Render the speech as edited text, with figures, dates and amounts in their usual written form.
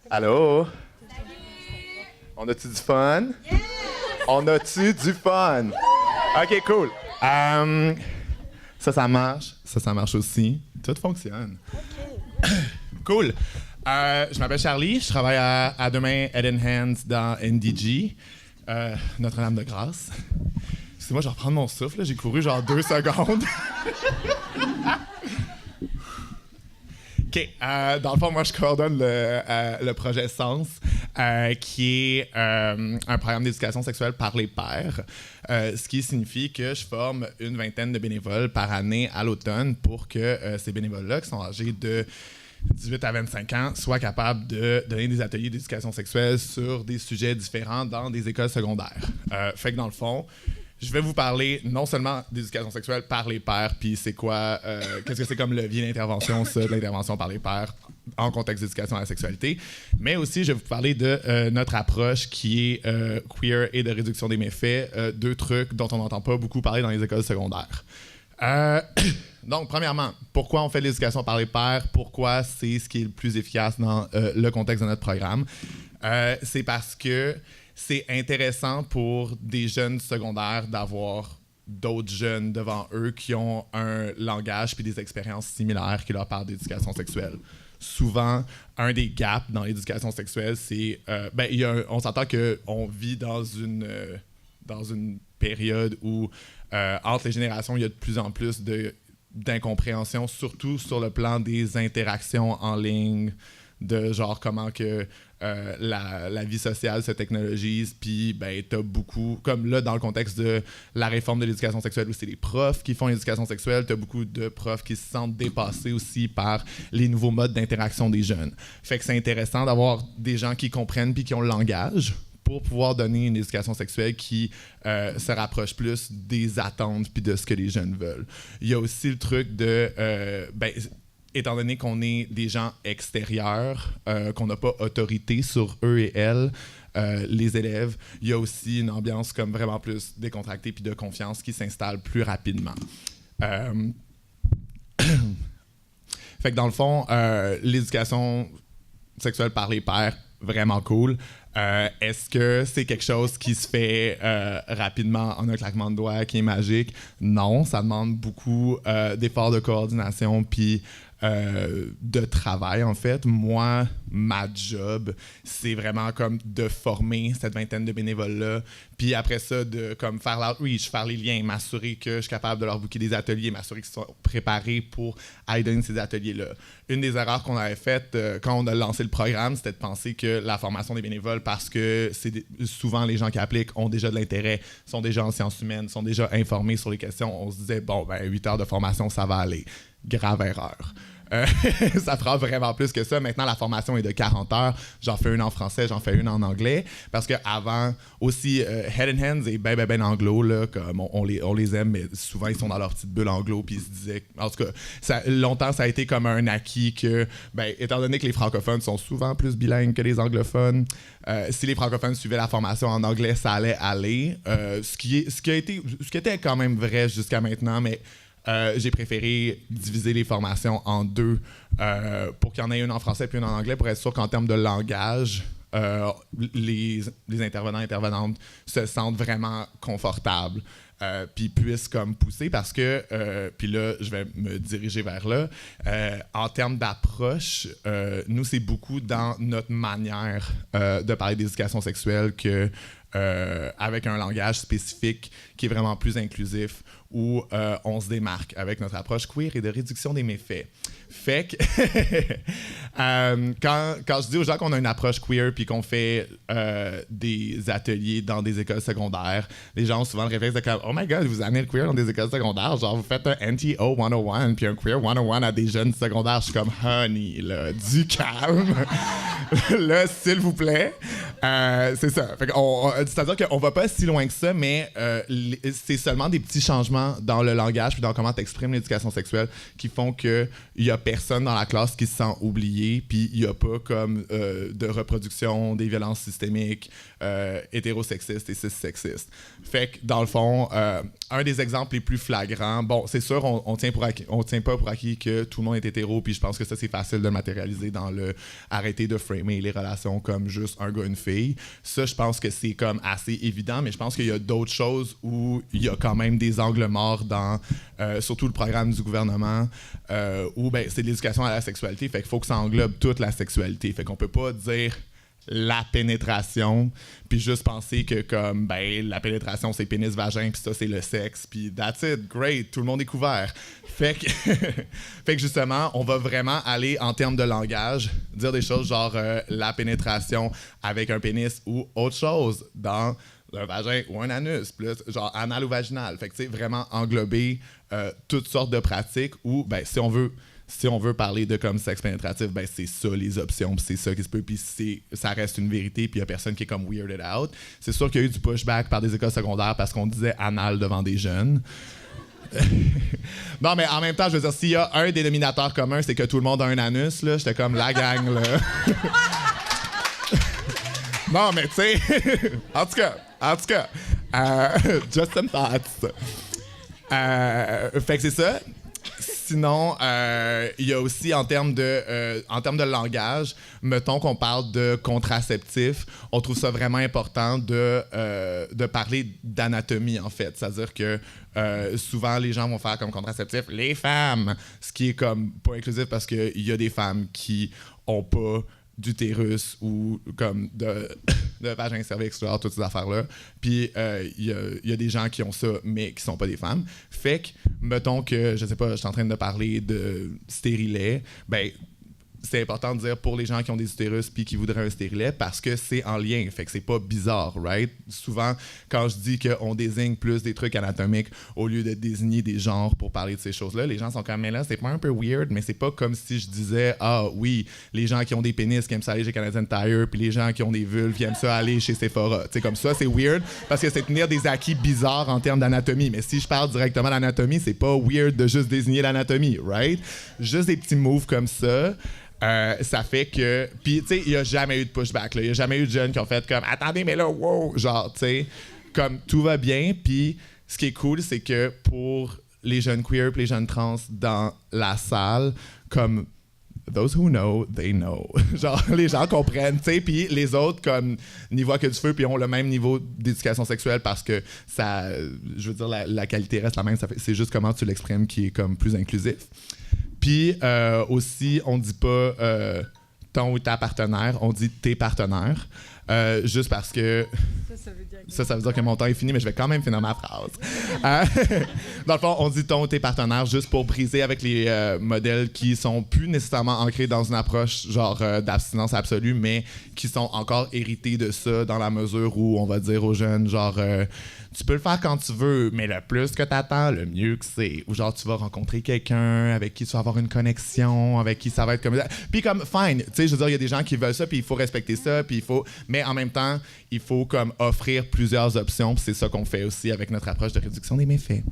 Allô? On a-tu du fun? On a-tu du fun? OK, cool. Ça marche. Ça marche aussi. Tout fonctionne. Cool. Je m'appelle Charlie. Je travaille à demain Head and Hands dans NDG, Notre-Dame de Grâce. Excusez-moi, je vais reprendre mon souffle. Là. J'ai couru genre 2 secondes. OK. Dans le fond, moi, je coordonne le projet Sens, qui est un programme d'éducation sexuelle par les pairs, ce qui signifie que je forme une vingtaine de bénévoles par année à l'automne pour que ces bénévoles-là, qui sont âgés de 18 à 25 ans, soient capables de donner des ateliers d'éducation sexuelle sur des sujets différents dans des écoles secondaires. Fait que dans le fond, je vais vous parler non seulement d'éducation sexuelle par les pairs, puis c'est quoi, qu'est-ce que c'est comme levier d'intervention, ça, de l'intervention par les pairs en contexte d'éducation à la sexualité, mais aussi je vais vous parler de notre approche qui est queer et de réduction des méfaits, 2 trucs dont on n'entend pas beaucoup parler dans les écoles secondaires. Donc, premièrement, pourquoi on fait de l'éducation par les pairs? Pourquoi c'est ce qui est le plus efficace dans le contexte de notre programme? C'est parce que c'est intéressant pour des jeunes secondaires d'avoir d'autres jeunes devant eux qui ont un langage puis des expériences similaires qui leur parlent d'éducation sexuelle. Souvent, un des gaps dans l'éducation sexuelle, c'est... on s'entend qu'on vit dans une période où, entre les générations, il y a de plus en plus d'incompréhension, surtout sur le plan des interactions en ligne, de genre comment que la vie sociale se technologise, puis ben t'as beaucoup, comme là dans le contexte de la réforme de l'éducation sexuelle où c'est les profs qui font l'éducation sexuelle, t'as beaucoup de profs qui se sentent dépassés aussi par les nouveaux modes d'interaction des jeunes. Fait que c'est intéressant d'avoir des gens qui comprennent puis qui ont le langage pour pouvoir donner une éducation sexuelle qui se rapproche plus des attentes puis de ce que les jeunes veulent. Il y a aussi le truc de étant donné qu'on est des gens extérieurs, qu'on n'a pas autorité sur eux et elles, les élèves, il y a aussi une ambiance comme vraiment plus décontractée puis de confiance qui s'installe plus rapidement. Fait que dans le fond, l'éducation sexuelle par les pairs, vraiment cool. Est-ce que c'est quelque chose qui se fait rapidement en un claquement de doigts, qui est magique? Non, ça demande beaucoup d'efforts de coordination puis de travail, en fait. Moi, ma job, c'est vraiment comme de former cette vingtaine de bénévoles-là, puis après ça, de comme faire l'outreach, faire les liens, m'assurer que je suis capable de leur booker des ateliers, m'assurer qu'ils sont préparés pour aller donner ces ateliers-là. Une des erreurs qu'on avait faites quand on a lancé le programme, c'était de penser que la formation des bénévoles, parce que souvent les gens qui appliquent ont déjà de l'intérêt, sont déjà en sciences humaines, sont déjà informés sur les questions, on se disait, 8 heures de formation, ça va aller. Grave erreur. Ça prend vraiment plus que ça. Maintenant, la formation est de 40 heures. J'en fais une en français, j'en fais une en anglais. Parce qu'avant, aussi, Head and Hands est ben anglo. Là, comme on les aime, mais souvent, ils sont dans leur petite bulle anglo. Puis ils se disaient... En tout cas, longtemps, ça a été comme un acquis que, étant donné que les francophones sont souvent plus bilingues que les anglophones, si les francophones suivaient la formation en anglais, ça allait aller. Ce qui était quand même vrai jusqu'à maintenant, mais... j'ai préféré diviser les formations en 2 pour qu'il y en ait une en français puis une en anglais pour être sûr qu'en termes de langage, les intervenants et intervenantes se sentent vraiment confortables puis puissent comme pousser parce que, puis là, je vais me diriger vers là, en termes d'approche, nous, c'est beaucoup dans notre manière de parler d'éducation sexuelle que avec un langage spécifique qui est vraiment plus inclusif, où on se démarque avec notre approche queer et de réduction des méfaits. Fait que quand je dis aux gens qu'on a une approche queer puis qu'on fait des ateliers dans des écoles secondaires, les gens ont souvent le réflexe de comme « Oh my God, vous amenez le queer dans des écoles secondaires? Genre, vous faites un NTO 101 puis un queer 101 à des jeunes secondaires. » Je suis comme « Honey, là, du calme. » Là, s'il vous plaît. C'est ça. C'est-à-dire qu'on va pas si loin que ça, mais c'est seulement des petits changements éléments dans le langage puis dans comment tu exprimes l'éducation sexuelle qui font qu'il n'y a personne dans la classe qui se sent oublié, puis il n'y a pas comme de reproduction des violences systémiques hétérosexistes et cissexistes. Fait que, dans le fond, un des exemples les plus flagrants, bon, c'est sûr, on tient pas pour acquis que tout le monde est hétéro, puis je pense que ça, c'est facile de matérialiser dans le arrêter de framer les relations comme juste un gars, une fille. Ça, je pense que c'est comme assez évident, mais je pense qu'il y a d'autres choses où il y a quand même des angles morts dans surtout le programme du gouvernement où ben, c'est de l'éducation à la sexualité, fait qu'il faut que ça englobe toute la sexualité. Fait qu'on peut pas dire la pénétration, puis juste penser que comme ben la pénétration c'est pénis-vagin, puis ça c'est le sexe, puis that's it, great, tout le monde est couvert. Fait que, fait que justement, on va vraiment aller en termes de langage, dire des choses genre la pénétration avec un pénis ou autre chose dans un vagin ou un anus, plus genre anal ou vaginal. Fait que tu sais, vraiment englober toutes sortes de pratiques où, ben si on veut parler de comme sexe pénétratif, ben c'est ça les options, puis c'est ça qui se peut, puis ça reste une vérité, puis il y a personne qui est comme weirded out. C'est sûr qu'il y a eu du pushback par des écoles secondaires parce qu'on disait anal devant des jeunes. Non, mais en même temps, je veux dire, s'il y a un dénominateur commun, c'est que tout le monde a un anus, là. J'étais comme la gang, là. Non, mais tu sais, en tout cas, just some thoughts. Fait que c'est ça. Sinon, il y a aussi en termes de langage, mettons qu'on parle de contraceptifs, on trouve ça vraiment important de parler d'anatomie, en fait. C'est-à-dire que souvent, les gens vont faire comme contraceptif les femmes, ce qui est comme pas inclusif parce qu'il y a des femmes qui ont pas d'utérus ou comme de vagin, cervix, toutes ces affaires-là. Puis il y a des gens qui ont ça, mais qui sont pas des femmes. Fait que, mettons que, je sais pas, je suis en train de parler de stérilet, ben c'est important de dire pour les gens qui ont des utérus puis qui voudraient un stérilet parce que c'est en lien, fait que c'est pas bizarre, right? Souvent, quand je dis qu'on désigne plus des trucs anatomiques au lieu de désigner des genres pour parler de ces choses-là, les gens sont comme, mais là, c'est pas un peu weird, mais c'est pas comme si je disais, ah oui, les gens qui ont des pénis qui aiment ça aller chez Canadian Tire puis les gens qui ont des vulves qui aiment ça aller chez Sephora. Tu sais, comme ça, c'est weird parce que c'est tenir des acquis bizarres en termes d'anatomie, mais si je parle directement d'anatomie, c'est pas weird de juste désigner l'anatomie, right? Juste des petits moves comme ça. Ça fait que... Puis, tu sais, il n'y a jamais eu de pushback. Il n'y a jamais eu de jeunes qui ont fait comme « Attendez, mais là, wow! » Genre, tu sais, comme tout va bien. Puis, ce qui est cool, c'est que pour les jeunes queer et les jeunes trans dans la salle, comme « Those who know, they know. » Genre, les gens comprennent, tu sais. Puis, les autres, comme, n'y voient que du feu puis ont le même niveau d'éducation sexuelle parce que ça... Je veux dire, la qualité reste la même. C'est juste comment tu l'exprimes qui est comme plus inclusif. Puis aussi, on dit pas ton ou ta partenaire, on dit tes partenaires. Juste parce que... Ça veut dire que mon temps est fini, mais je vais quand même finir ma phrase. Dans le fond, on dit ton ou tes partenaires juste pour briser avec les modèles qui sont plus nécessairement ancrés dans une approche genre d'abstinence absolue, mais qui sont encore hérités de ça dans la mesure où on va dire aux jeunes genre... tu peux le faire quand tu veux, mais le plus que t'attends, le mieux que c'est. Ou genre, tu vas rencontrer quelqu'un avec qui tu vas avoir une connexion, avec qui ça va être comme ça. Puis comme, fine, tu sais, je veux dire, il y a des gens qui veulent ça, puis il faut respecter ça, puis il faut... Mais en même temps, il faut comme offrir plusieurs options, puis c'est ça qu'on fait aussi avec notre approche de réduction des méfaits.